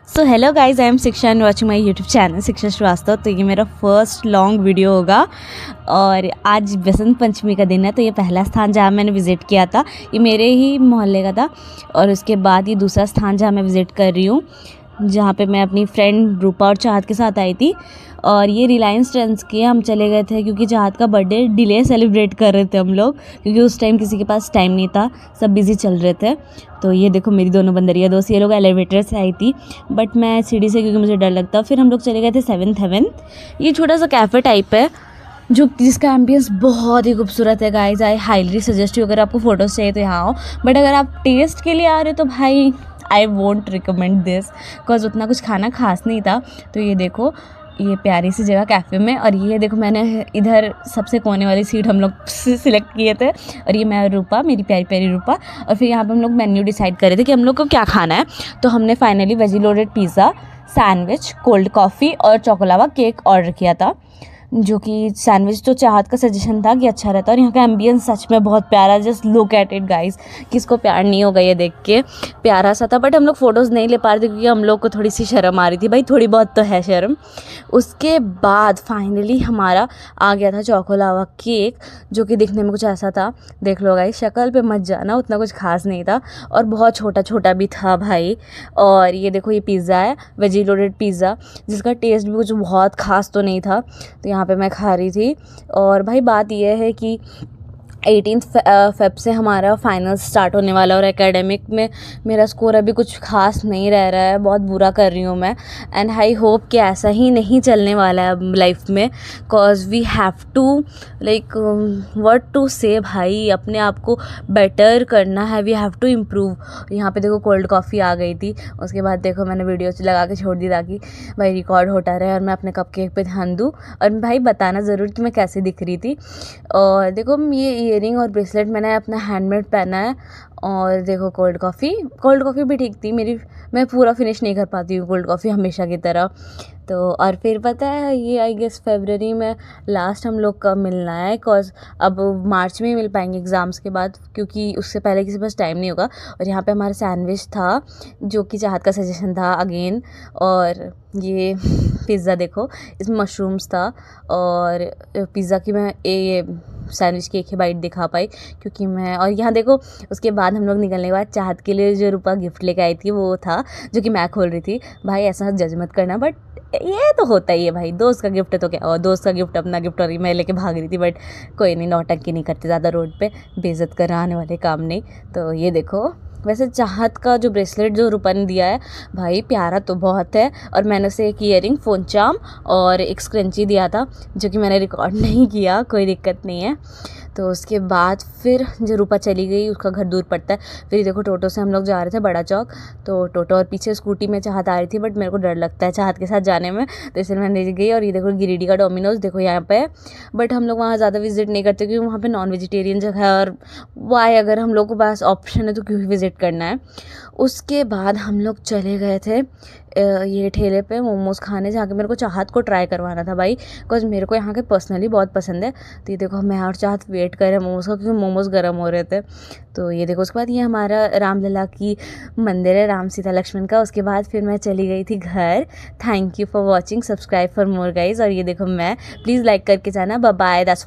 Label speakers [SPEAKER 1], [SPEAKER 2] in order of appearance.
[SPEAKER 1] So hello guys, I am Shiksha and watching my YouTube channel Shiksha Srivastava. तो ये मेरा first long video होगा और आज बसंत पंचमी का दिन है। तो ये पहला स्थान जहाँ मैंने विज़िट किया था ये मेरे ही मोहल्ले का था, और उसके बाद ये दूसरा स्थान जहाँ मैं विज़िट कर रही हूँ, जहाँ पे मैं अपनी फ्रेंड रूपा और चाहत के साथ आई थी। और ये रिलायंस ट्रेंड्स के हम चले गए थे क्योंकि चाहत का बर्थडे डिले सेलिब्रेट कर रहे थे हम लोग, क्योंकि उस टाइम किसी के पास टाइम नहीं था, सब बिज़ी चल रहे थे। तो ये देखो मेरी दोनों बंदरिया दोस्त, ये लोग एलिवेटर से आई थी बट मैं सीढ़ी से, क्योंकि मुझे डर लगता। फिर हम लोग चले गए थे 7th हेवन। ये छोटा सा कैफ़े टाइप है जिसका एम्बियंस बहुत ही खूबसूरत है guys. I highly suggest you, अगर आपको फ़ोटोज़ चाहिए तो यहाँ आओ, बट अगर आप टेस्ट के लिए आ रहे हो तो भाई I won't recommend this, because उतना कुछ खाना खास नहीं था। तो ये देखो ये प्यारी सी जगह कैफ़े में, और ये देखो मैंने इधर सबसे कोने वाली सीट हम लोग सिलेक्ट किए थे, और ये मैं रूपा, मेरी प्यारी प्यारी रूपा। और फिर यहाँ पे हम लोग मेन्यू डिसाइड कर रहे थे कि हम लोग को क्या खाना है। तो हमने finally veggie loaded pizza, sandwich, cold coffee और चॉकोलावा केक ऑर्डर किया था। जो कि सैंडविच तो चाहत का सजेशन था कि अच्छा रहता है, और यहाँ का एम्बियंस सच में बहुत प्यारा, just look at it guys. किसको प्यार नहीं होगा ये देख के, प्यारा सा था। बट हम लोग फ़ोटोज़ नहीं ले पा रहे थे क्योंकि हम लोग को थोड़ी सी शर्म आ रही थी, भाई थोड़ी बहुत तो है शर्म। उसके बाद फाइनली हमारा आ गया था चॉकोलावा केक, जो कि दिखने में कुछ ऐसा था, देख लो गाइस, शक्ल पे मत जाना, उतना कुछ खास नहीं था और बहुत छोटा छोटा भी था भाई। और ये देखो ये पिज़्ज़ा है, वेजी लोडेड पिज़्ज़ा, जिसका टेस्ट भी कुछ बहुत खास तो नहीं था। तो यहाँ पे मैं खा रही थी। और भाई बात यह है कि 18 फेब से हमारा फाइनल स्टार्ट होने वाला, और एकेडमिक में मेरा स्कोर अभी कुछ खास नहीं रह रहा है, बहुत बुरा कर रही हूँ मैं। एंड आई होप कि ऐसा ही नहीं चलने वाला है अब लाइफ में, cause we have to like what to say भाई, अपने आप को बेटर करना है, वी हैव टू इम्प्रूव। यहाँ पे देखो कोल्ड कॉफ़ी आ गई थी, उसके बाद देखो मैंने वीडियो लगा के छोड़ दी ताकि भाई रिकॉर्ड होता रहे और मैं अपने कप केक पे ध्यान दूँ, और भाई बताना ज़रूर कि मैं कैसे दिख रही थी। और देखो ये ईयरिंग और ब्रेसलेट मैंने अपना हैंडमेड पहना है। और देखो कोल्ड कॉफ़ी भी ठीक थी मेरी, मैं पूरा फिनिश नहीं कर पाती हूँ कोल्ड कॉफ़ी हमेशा की तरह। तो और फिर पता है ये आई गेस फरवरी में लास्ट हम लोग का मिलना है, बिकॉज अब मार्च में ही मिल पाएंगे एग्ज़ाम्स के बाद, क्योंकि उससे पहले किसी पास टाइम नहीं होगा। और यहाँ पे हमारा सैंडविच था जो कि चाहत का सजेशन था अगेन, और ये पिज़्ज़ा देखो इसमें मशरूम्स था, और पिज़्ज़ा की मैं ये सैंडविच की एक ही बाइट दिखा पाई क्योंकि मैं, और यहाँ देखो उसके बाद हम लोग निकलने के बाद चाहत के लिए जो रूपा गिफ्ट लेके आई थी वो था, जो कि मैं खोल रही थी। भाई ऐसा जज मत करना, बट ये तो होता ही है भाई, दोस्त का गिफ्ट है तो क्या, और दोस्त का गिफ्ट अपना गिफ्ट, और मैं लेके भाग रही थी। बट कोई नहीं, नौटंकी नहीं करते ज़्यादा रोड पे, बेइज्जत कराने वाले काम नहीं। तो ये देखो वैसे चाहत का जो ब्रेसलेट जो रूपा ने दिया है भाई प्यारा तो बहुत है, और मैंने उसे एक ईयरिंग, फ़ोन चार्म और एक स्क्रंची दिया था, जो कि मैंने रिकॉर्ड नहीं किया, कोई दिक्कत नहीं है। तो उसके बाद फिर जो रूपा चली गई, उसका घर दूर पड़ता है। फिर देखो टोटो से हम लोग जा रहे थे बड़ा चौक, तो टोटो और पीछे स्कूटी में चाहत आ रही थी, बट मेरे को डर लगता है चाहत के साथ जाने में, तो इसलिए मैं नहीं गई। और ये देखो गिरिडीह का डोमिनोज देखो यहाँ पे है, बट हम लोग वहाँ ज़्यादा विजिट नहीं करते क्योंकि वहाँ पे नॉन वेजिटेरियन जगह है, और वाई अगर हम लोग के पास ऑप्शन है तो क्यों विज़िट करना है। उसके बाद हम लोग चले गए थे ये ठेले पे मोमोज़ खाने, जहाँ के मेरे को चाहत को ट्राई करवाना था भाई, बिकॉज मेरे को यहाँ के पर्सनली बहुत पसंद है। तो ये देखो मैं और चाहत वेट कर रहे हैं मोमोज़ का, क्योंकि मोमोज़ गर्म हो रहे थे। तो ये देखो उसके बाद ये हमारा रामलला की मंदिर है, राम सीता लक्ष्मण का। उसके बाद फिर मैं चली गई थी घर। Thank you for watching, subscribe for more guys. और ये देखो मैं, प्लीज़ लाइक करके जाना, बाय बाय, दैट्स